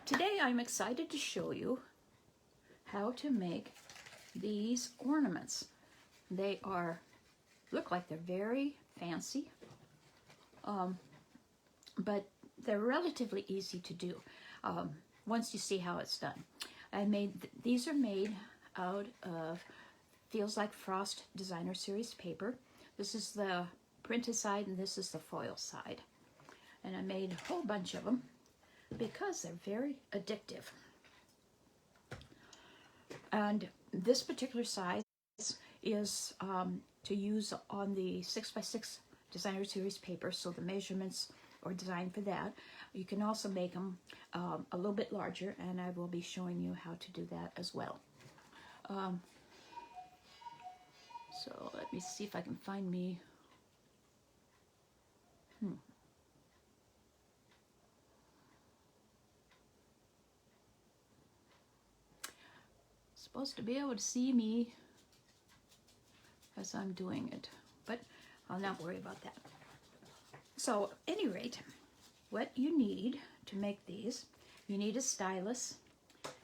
Today I'm excited to show you how to make these ornaments. They look like they're very fancy, but they're relatively easy to do once you see how it's done. These are made out of Feels Like Frost Designer Series paper. This is the printed side and this is the foil side. And I made a whole bunch of them because they're very addictive. And this particular size is to use on the 6x6 Designer Series paper, so the measurements are designed for that. You can also make them a little bit larger, and I will be showing you how to do that as well. So let me see if I can find me. Supposed to be able to see me as I'm doing it, but I'll not worry about that. So at any rate, what you need to make these, you need a stylus,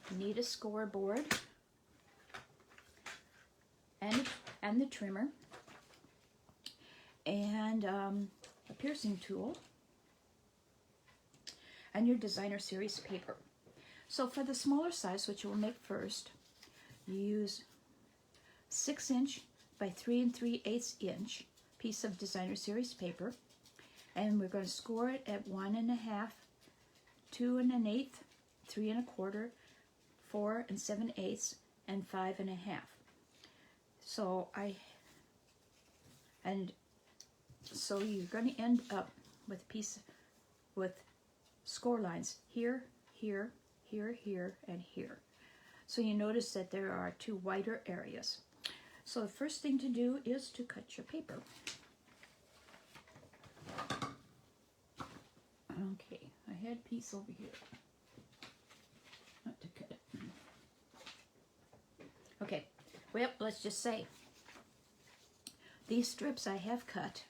you need a scoreboard, and the trimmer, and a piercing tool, and your Designer Series paper. So for the smaller size, which you will make first, you use 6" by 3 3/8 inch piece of Designer Series paper, and we're going to score it at 1 1/2, 2 1/8, 3 1/4, 4 7/8, and 5 1/2. So you're going to end up with a piece with score lines here, here, here, here, and here. So you notice that there are two wider areas. So the first thing to do is to cut your paper. Okay, I had a piece over here. Not to cut it. Okay, well, let's just say these strips I have cut.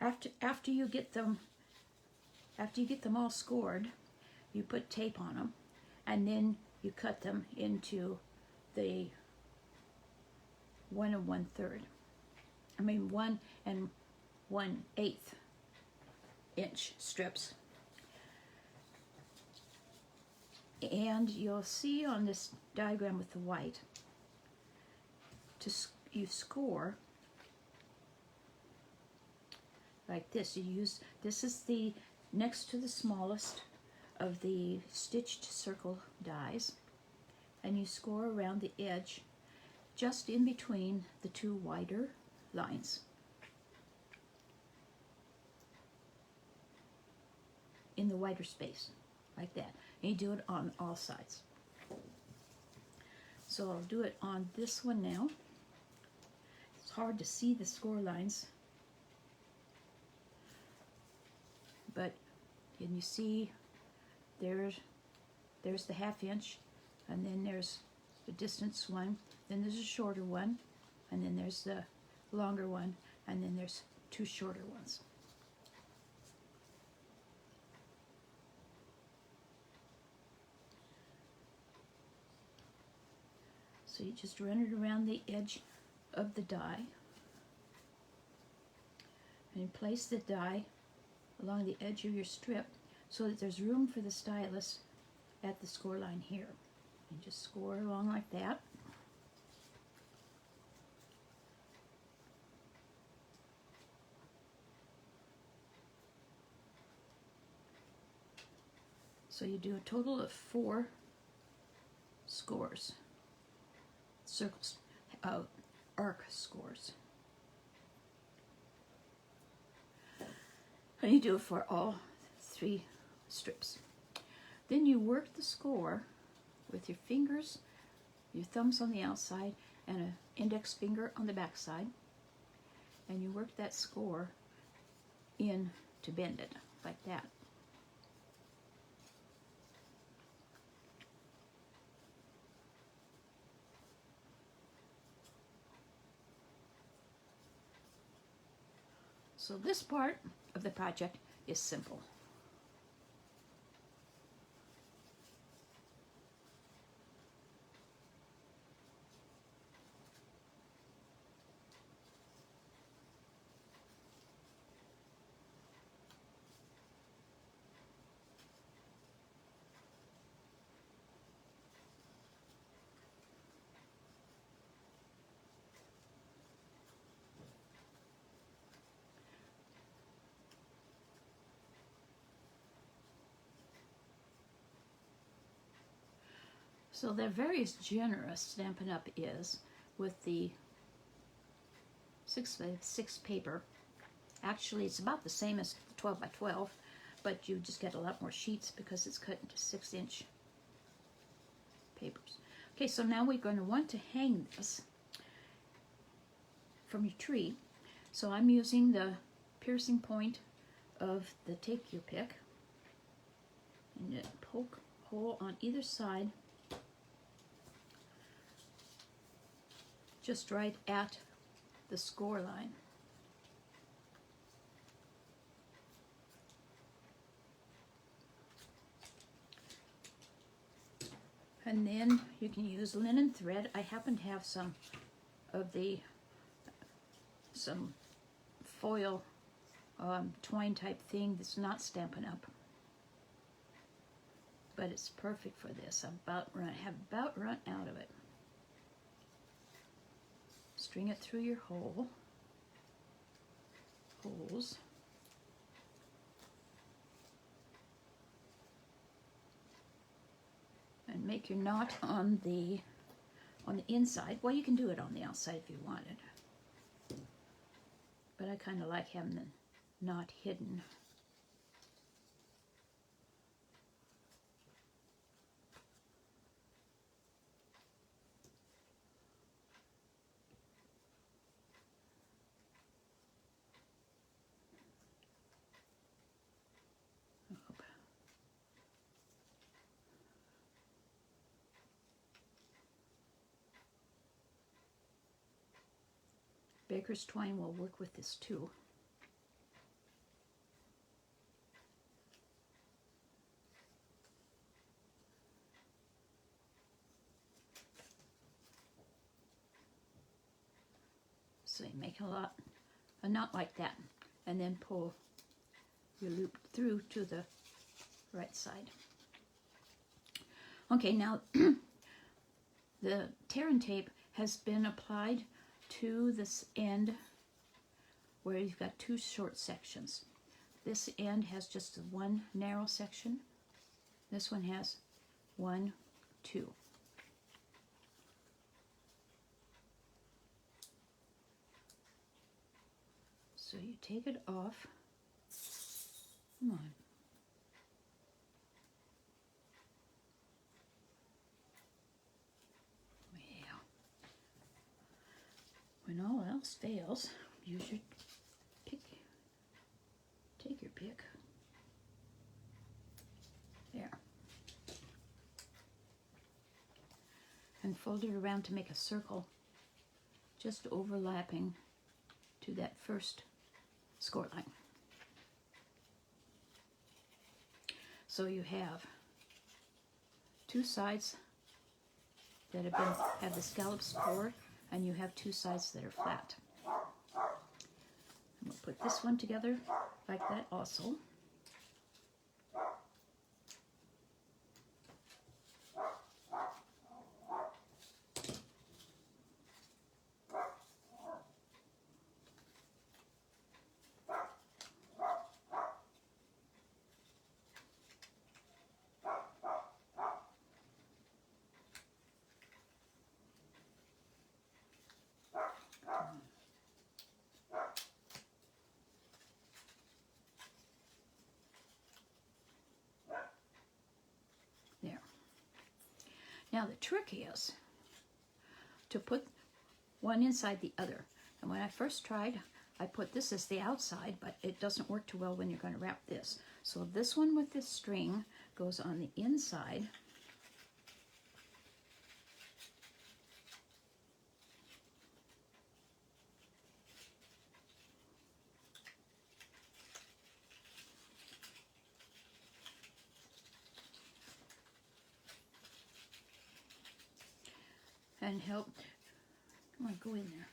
After you get them all scored, you put tape on them, and then you cut them into the 1 1/3. I mean 1 1/8 inch strips. And you'll see on this diagram with the white, you score like this. This is the next to the smallest of the stitched circle dies, and you score around the edge just in between the two wider lines. In the wider space, like that. And you do it on all sides. So I'll do it on this one now. It's hard to see the score lines, but can you see there's the 1/2 inch, and then there's the distance one, then there's a shorter one, and then there's the longer one, and then there's two shorter ones. So you just run it around the edge of the die, and you place the die along the edge of your strip so that there's room for the stylus at the score line here. And just score along like that. So you do a total of 4 scores, circles, arc scores. And you do it for all 3 strips. Then you work the score with your fingers, your thumbs on the outside, and an index finger on the back side, and you work that score in to bend it like that. So this part of the project is simple. So they're very generous, Stampin' Up! Is, with the 6x6 paper. Actually, it's about the same as 12 by 12, but you just get a lot more sheets because it's cut into 6-inch papers. Okay, so now we're going to want to hang this from your tree. So I'm using the piercing point of the Take Your Pick, and you poke a hole on either side, just right at the score line. And then you can use linen thread. I happen to have some foil twine type thing that's not Stampin' Up! But it's perfect for this. I have about run out of it. String it through your holes. And make your knot on the inside. Well, you can do it on the outside if you wanted, but I kind of like having the knot hidden. Baker's twine will work with this too. So you make a knot like that, and then pull your loop through to the right side. Okay, now the tear and tape has been applied to this end where you've got two short sections. This end has just one narrow section. This one has 1, 2. So you take it off. Come on. Yeah. When all else fails, use your pick. Take your pick. There. And fold it around to make a circle, just overlapping to that first score line. So you have two sides that have the scallop score, and you have two sides that are flat. And we'll put this one together like that also. There. Now the trick is to put one inside the other. And when I first tried, I put this as the outside, but it doesn't work too well when you're going to wrap this. So this one with this string goes on the inside. And help, come on, go in there.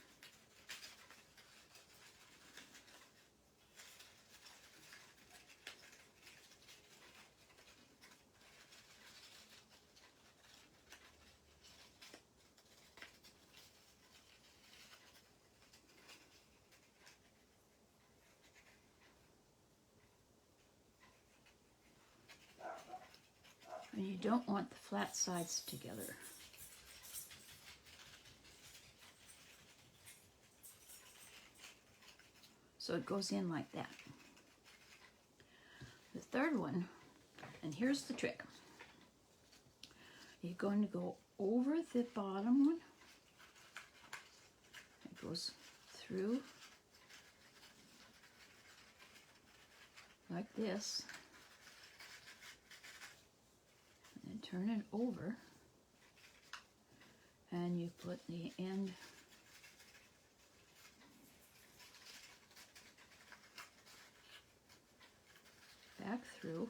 And you don't want the flat sides together. So it goes in like that. The third one, and here's the trick. You're going to go over the bottom one. It goes through like this. And then turn it over. And you put the end back through.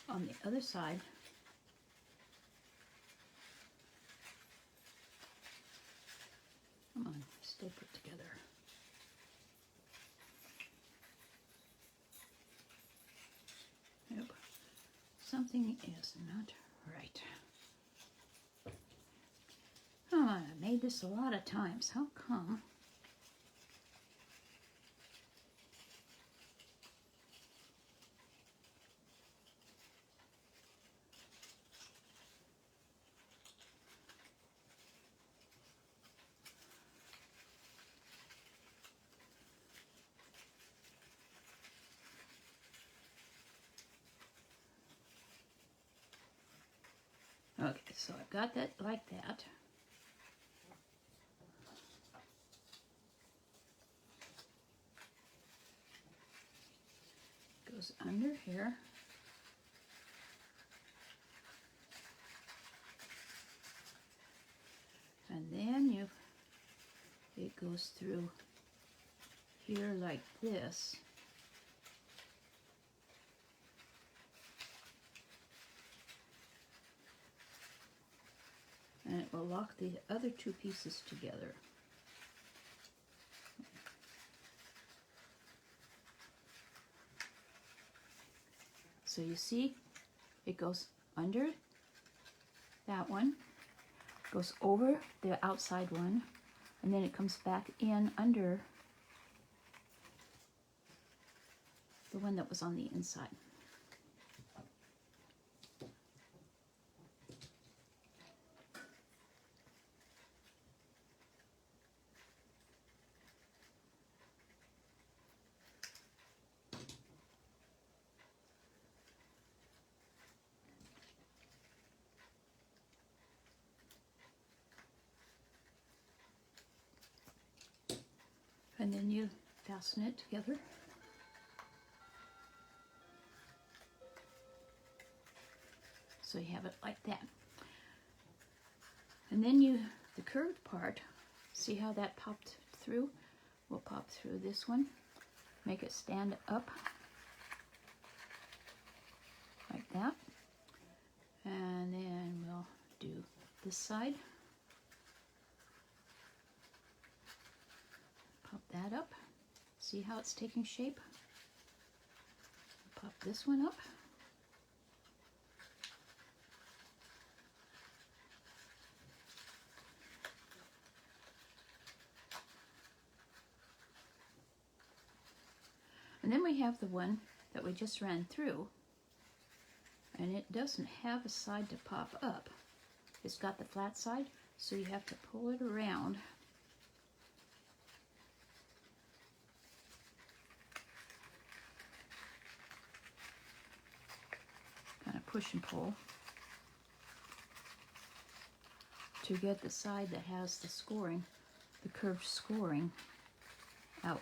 On the other side, come on, stay put together. Nope, something is not right. Come on, I made this a lot of times. How come? Okay, so I've got that like that. Goes under here. And then it goes through here like this. And it will lock the other two pieces together. So you see, it goes under that one, goes over the outside one, and then it comes back in under the one that was on the inside. And then you fasten it together. So you have it like that. And then the curved part, see how that popped through? We'll pop through this one, make it stand up like that. And then we'll do this side. Pop that up. See how it's taking shape? Pop this one up. And then we have the one that we just ran through, and it doesn't have a side to pop up. It's got the flat side, so you have to pull it around. Kind of push and pull to get the side that has the scoring, the curved scoring, out.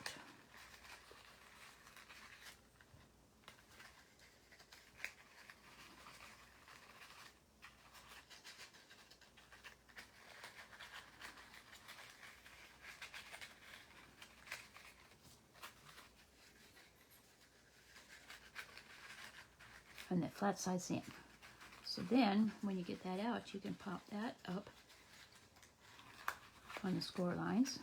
And that flat side's in. So then, when you get that out, you can pop that up on the score lines.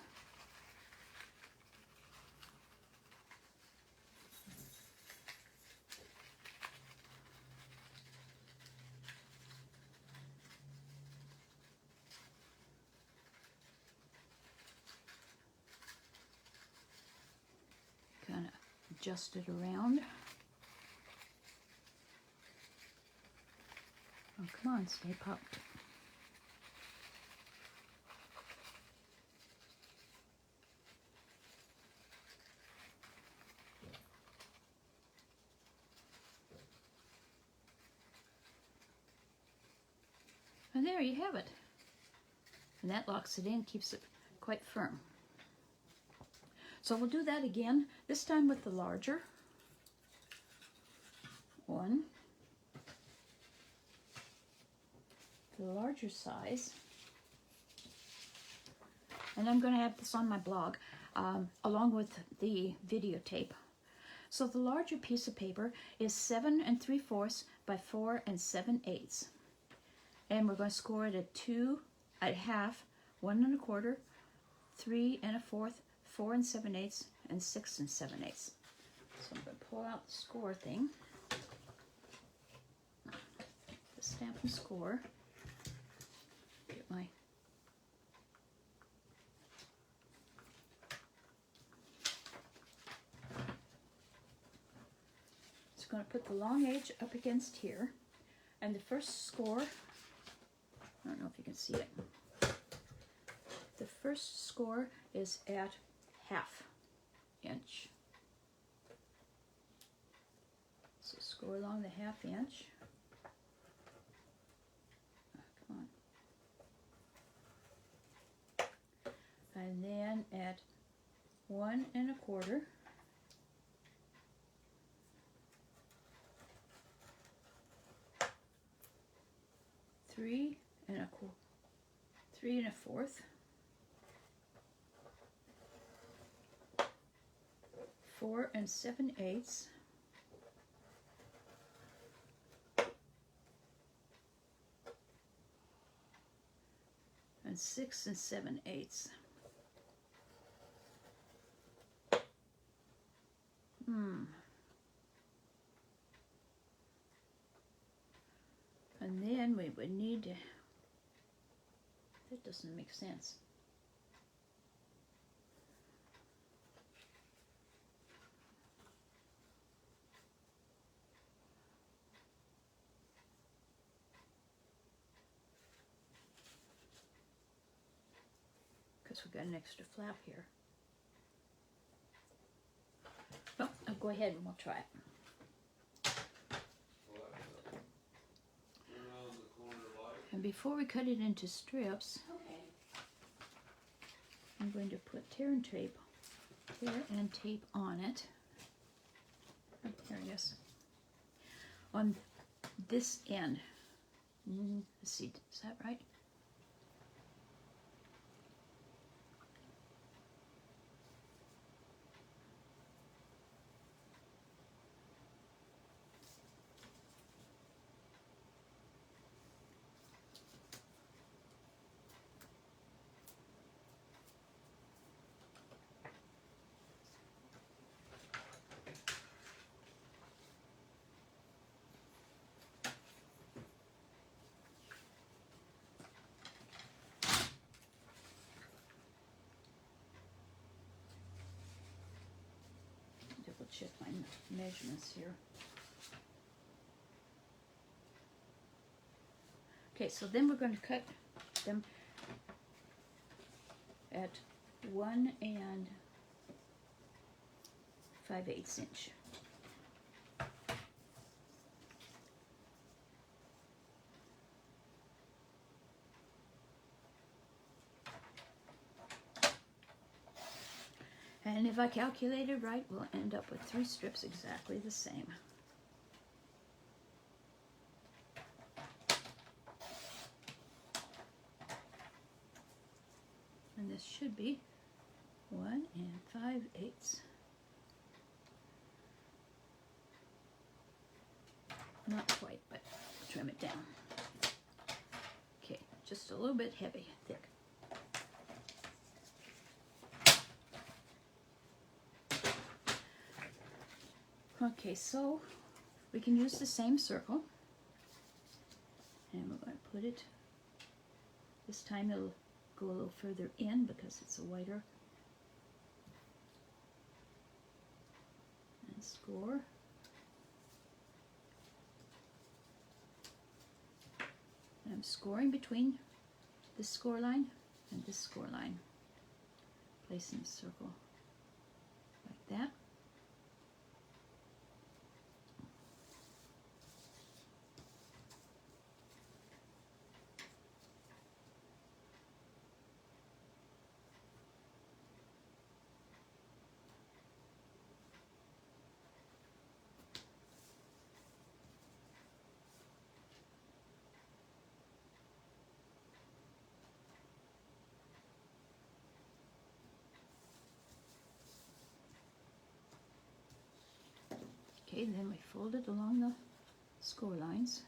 adjust it around. Oh, come on, stay popped. And there you have it. And that locks it in, keeps it quite firm. So we'll do that again, this time with the larger one. The larger size. And I'm going to have this on my blog along with the videotape. So the larger piece of paper is 7 3/4 by 4 7/8. And we're going to score it at 2 1/2, 1 1/4, 3 1/4, 4 7/8, and 6 7/8. So I'm going to pull out the score thing. The stamp and score. Get my just going to put the long edge up against here, and the first score, I don't know if you can see it. The first score is at 1/2 inch. So score along the 1/2 inch. Oh, come on. And then at 1 1/4. 3 3 1/4. 4 7/8. And 6 7/8. And then we would need to, that doesn't make sense. Because we've got an extra flap here. Well, I'll go ahead and we'll try it. And before we cut it into strips, I'm going to put tear and tape on it. Oh, there it is. On this end. Let's see, is that right? Check my measurements here. Okay, so then we're going to cut them at 1 5/8 inch. And if I calculated right, we'll end up with 3 strips exactly the same. And this should be 1 5/8. Not quite, but trim it down. Okay, just a little bit heavy, thick. Okay, so we can use the same circle, and we're going to put it, this time it'll go a little further in because it's a whiter, and score. And I'm scoring between this score line and this score line. Placing the circle like that. Okay, then we fold it along the score lines.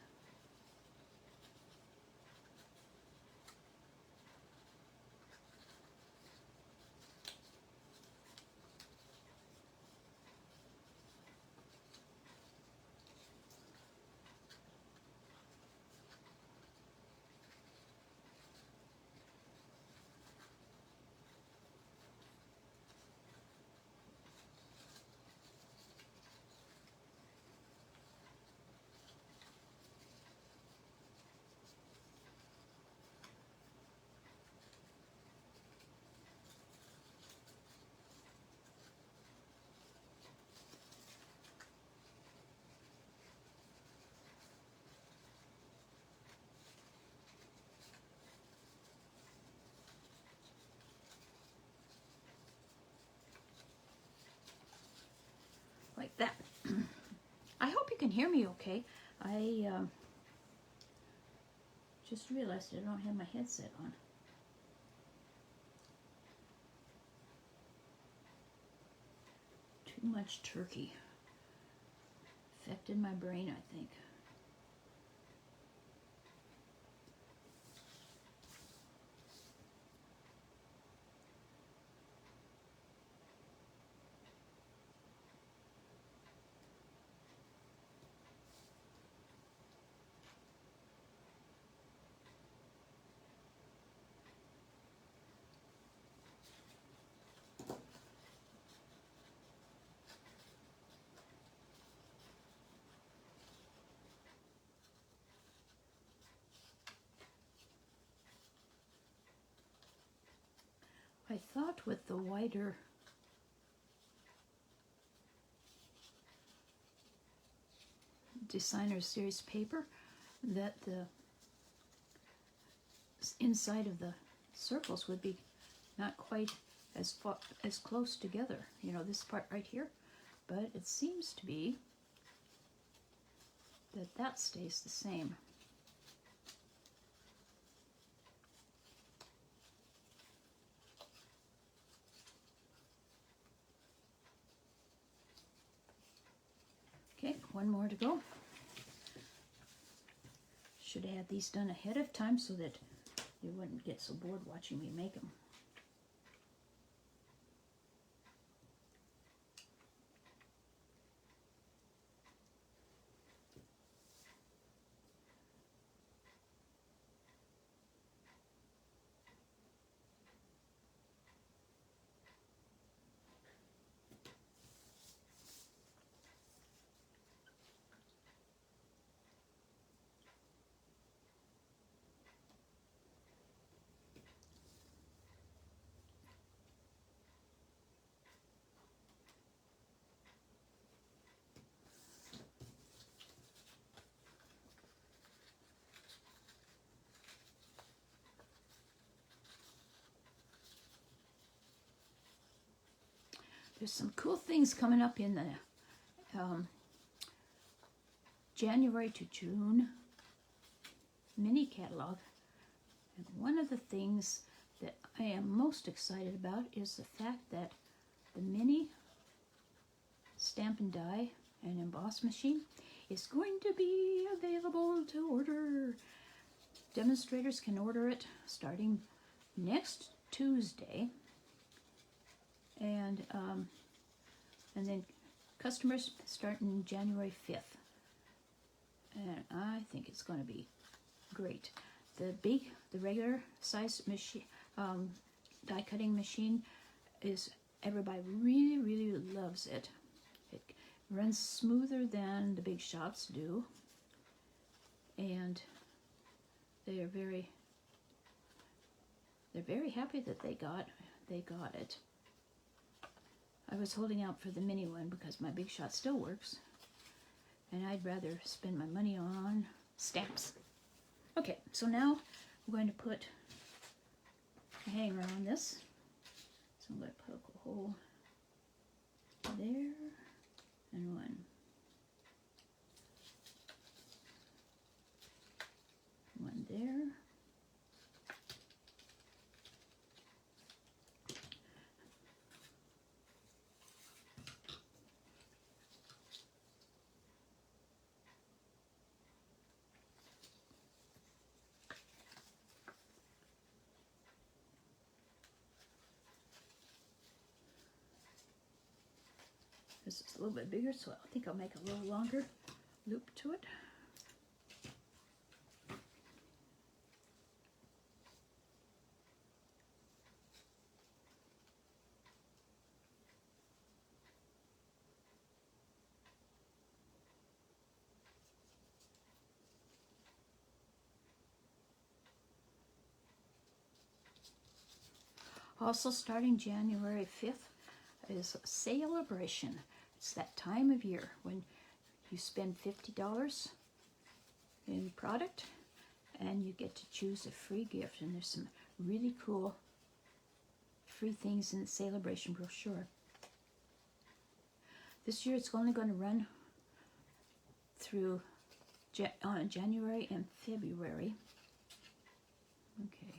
Like that. I hope you can hear me okay. I just realized I don't have my headset on. Too much turkey. Affected my brain, I think. I thought with the wider Designer Series paper that the inside of the circles would be not quite as close together, you know, this part right here, but it seems to be that that stays the same. Okay, one more to go. Should have had these done ahead of time so that you wouldn't get so bored watching me make them. There's some cool things coming up in the January to June mini catalog. And one of the things that I am most excited about is the fact that the mini stamp and die and emboss machine is going to be available to order. Demonstrators can order it starting next Tuesday. And then customers starting January 5th. And I think it's going to be great. The regular size machine, die cutting machine, is everybody really loves it. It Runs smoother than the big shots do, and they're very happy that they got it. I was holding out for the mini one because my big shot still works, and I'd rather spend my money on stamps. Okay, so now I'm going to put a hanger on this. So I'm going to poke a hole there and one there. This is a little bit bigger, so I think I'll make a little longer loop to it. Also starting January 5th is Celebration. It's that time of year when you spend $50 in product and you get to choose a free gift. And there's some really cool free things in the Celebration brochure. This year it's only going to run through January and February. Okay.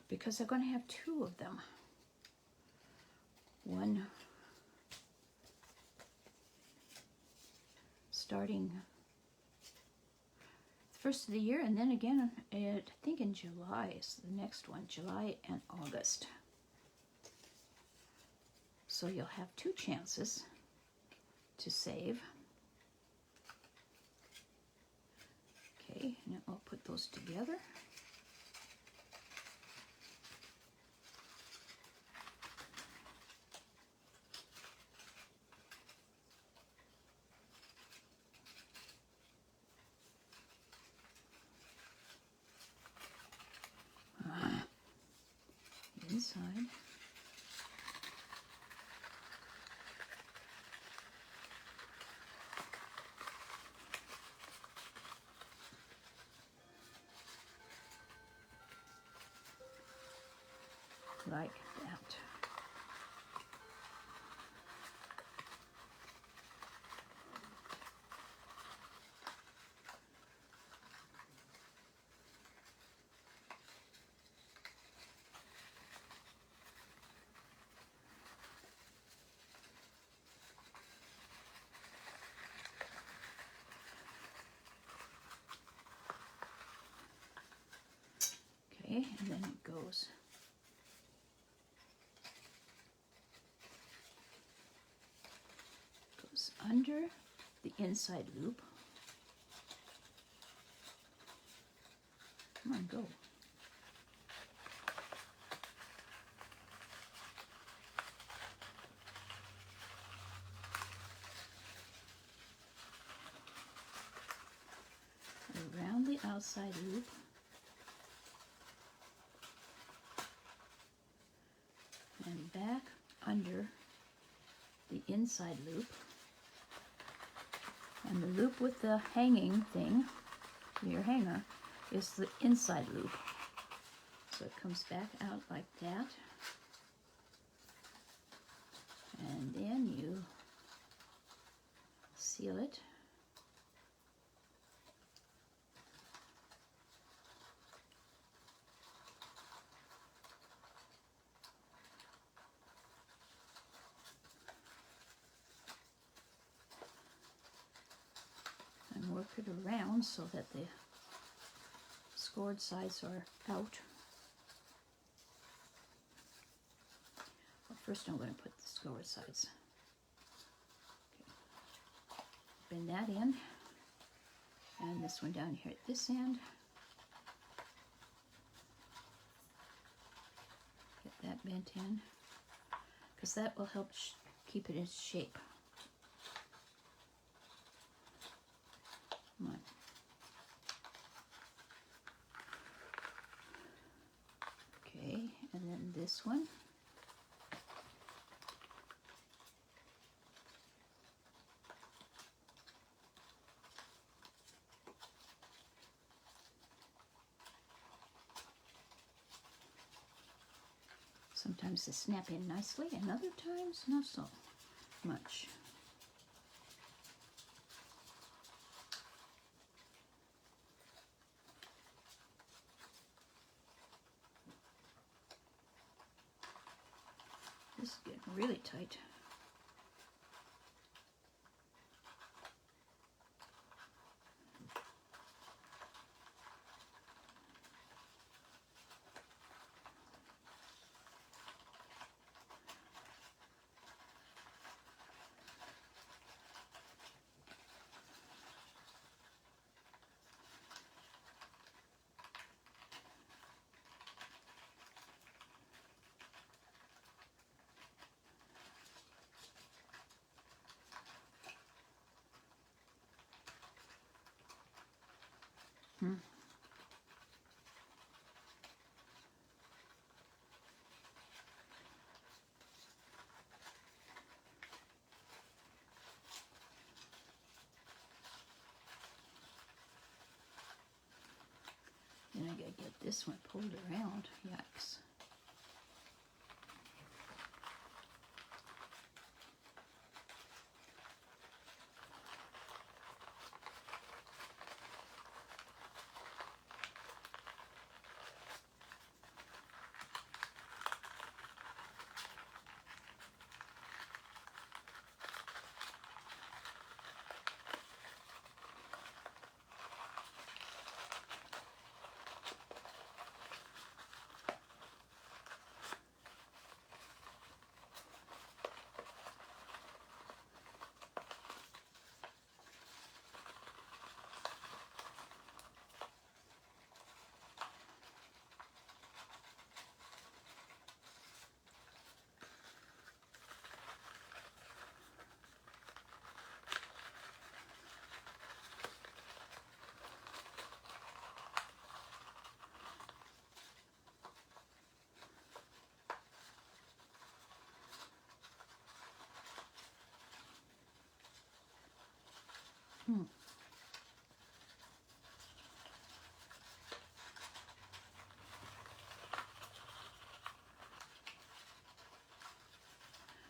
Because I'm going to have two of them. One starting the first of the year, and then again, I think in July is the next one, July and August. So you'll have two chances to save. Okay, now I'll put those together. Inside. Like that. Okay, and then it goes under the inside loop. Come on, go. Around the outside loop. And back under the inside loop. And the loop with the hanging thing, your hanger, is the inside loop. So it comes back out like that. And then you seal it. Work it around so that the scored sides are out. Well, first I'm going to put the scored sides. Okay. Bend that in. And this one down here at this end. Get that bent in, because that will help keep it in shape. Come on. Okay, and then this one. Sometimes they snap in nicely, and other times not so much. This is getting really tight. Then I gotta get this one pulled around. Yikes.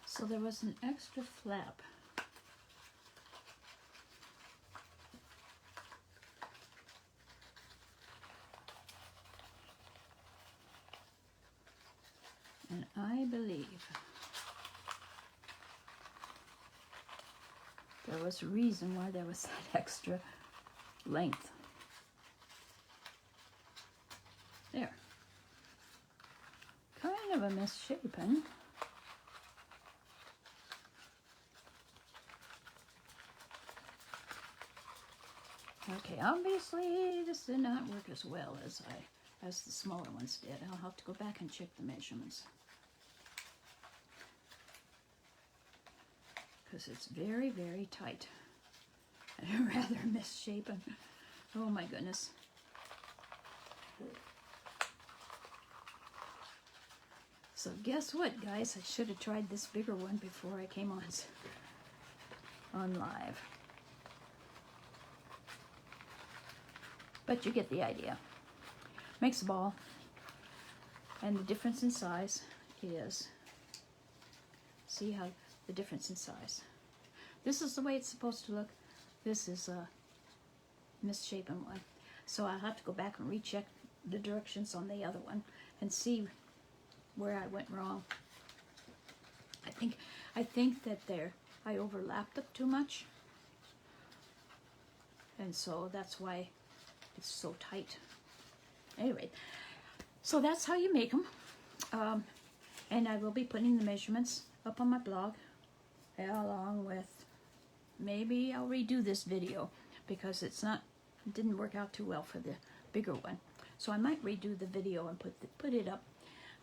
So there was an extra flap. And I believe there was a reason why there was that extra length. There. Kind of a misshapen. Okay, obviously this did not work as well as the smaller ones did. I'll have to go back and check the measurements, because it's very, very tight. Rather misshapen. Oh my goodness. So guess what, guys? I should have tried this bigger one before I came on live. But you get the idea. Makes a ball. And the difference in size is, see how the difference in size. This is the way it's supposed to look. This is a misshapen one. So I'll have to go back and recheck the directions on the other one and see where I went wrong. I think that I overlapped it too much. And so that's why it's so tight. Anyway, so that's how you make them. And I will be putting the measurements up on my blog, along with, maybe I'll redo this video because it's not It didn't work out too well for the bigger one. So I might redo the video and put it up.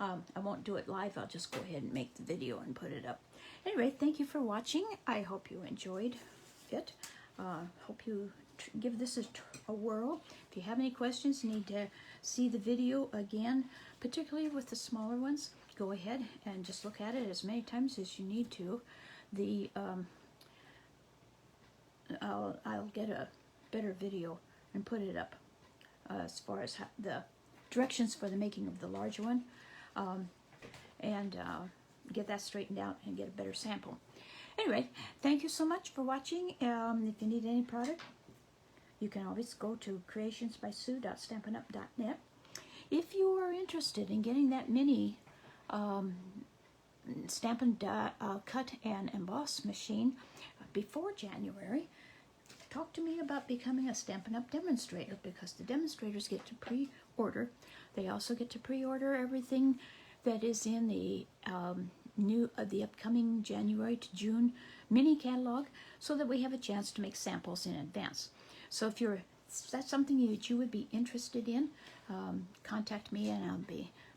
I won't do it live. I'll just go ahead and make the video and put it up. Anyway, thank you for watching. I hope you enjoyed it. Hope you give this a whirl. If you have any questions, need to see the video again, particularly with the smaller ones, go ahead and just look at it as many times as you need to. I'll get a better video and put it up as far as the directions for the making of the larger one, and get that straightened out and get a better sample. Anyway, thank you so much for watching. If you need any product, you can always go to creationsbysue.stampinup.net. If you are interested in getting that mini Stampin' Cut and Emboss machine before January, talk to me about becoming a Stampin' Up! Demonstrator, because the demonstrators get to pre-order. They also get to pre-order everything that is in the the upcoming January to June mini catalog, so that we have a chance to make samples in advance. So if that's something that you would be interested in, contact me, and I'll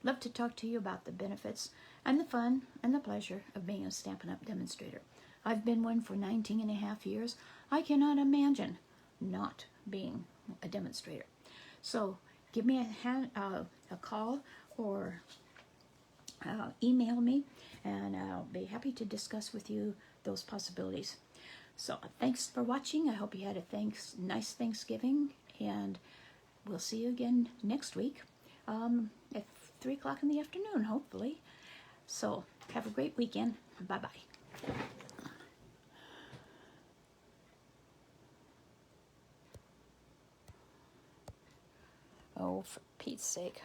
love to talk to you about the benefits and the fun and the pleasure of being a Stampin' Up! Demonstrator. I've been one for 19 and a half years. I cannot imagine not being a demonstrator. So give me a call or email me, and I'll be happy to discuss with you those possibilities. So thanks for watching. I hope you had a nice Thanksgiving, and we'll see you again next week at 3 o'clock in the afternoon, hopefully. So have a great weekend. Bye-bye. Oh, for Pete's sake.